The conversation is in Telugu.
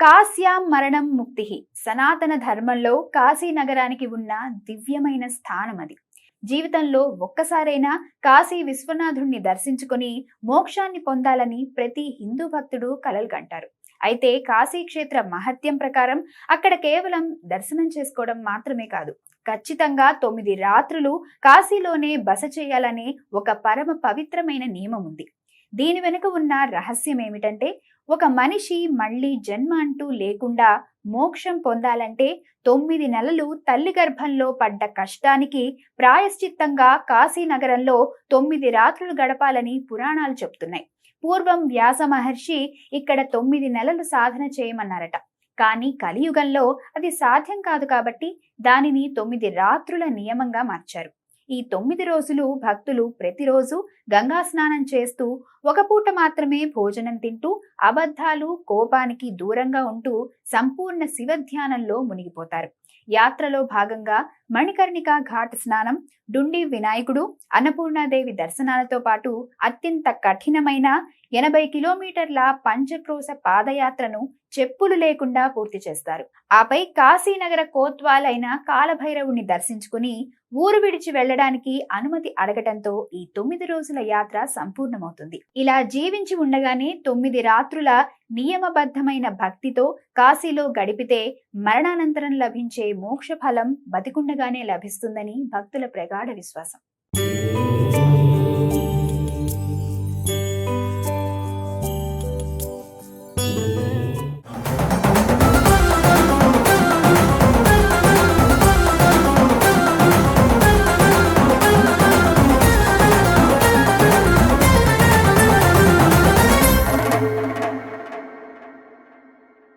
కాశ్యాం మరణం ముక్తి. సనాతన ధర్మంలో కాశీ నగరానికి ఉన్న దివ్యమైన స్థానం అది. జీవితంలో ఒక్కసారైనా కాశీ విశ్వనాథుణ్ణి దర్శించుకొని మోక్షాన్ని పొందాలని ప్రతి హిందూ భక్తుడు కలలు కంటారు. అయితే కాశీ క్షేత్ర మహత్యం ప్రకారం అక్కడ కేవలం దర్శనం చేసుకోవడం మాత్రమే కాదు, ఖచ్చితంగా 9 రాత్రులు కాశీలోనే బస చేయాలనే ఒక పరమ పవిత్రమైన నియమం ఉంది. దీని వెనుక ఉన్న రహస్యం ఏమిటంటే, ఒక మనిషి మళ్ళీ జన్మ అంటూ లేకుండా మోక్షం పొందాలంటే 9 నెలలు తల్లి గర్భంలో పడ్డ కష్టానికి ప్రాయశ్చిత్తంగా కాశీ నగరంలో 9 రాత్రులు గడపాలని పురాణాలు చెప్తున్నాయి. పూర్వం వ్యాస మహర్షి ఇక్కడ 9 నెలలు సాధన చేయమన్నారట. కానీ కలియుగంలో అది సాధ్యం కాదు కాబట్టి దానిని 9 రాత్రుల నియమంగా మార్చారు. ఈ 9 రోజులు భక్తులు ప్రతిరోజు గంగా స్నానం చేస్తూ ఒక పూట మాత్రమే భోజనం తింటూ అబద్ధాలు కోపానికి దూరంగా ఉంటూ సంపూర్ణ శివధ్యానంలో మునిగిపోతారు. యాత్రలో భాగంగా మణికర్ణిక ఘాట్ స్నానం, డుండి వినాయకుడు, అన్నపూర్ణాదేవి దర్శనాలతో పాటు అత్యంత కఠినమైన 80 కిలోమీటర్ల పంచక్రోశ పాదయాత్రను చెప్పులు లేకుండా పూర్తి చేస్తారు. ఆపై కాశీనగర కోత్వాల్ అయిన కాలభైరవుణ్ణి దర్శించుకుని ఊరు విడిచి వెళ్లడానికి అనుమతి అడగటంతో ఈ 9 రోజుల యాత్ర సంపూర్ణమవుతుంది. ఇలా జీవించి ఉండగానే 9 రాత్రుల నియమబద్ధమైన భక్తితో కాశీలో గడిపితే మరణానంతరం లభించే మోక్ష ఫలం బతికుండగానే లభిస్తుందని భక్తుల ప్రగాఢ విశ్వాసం.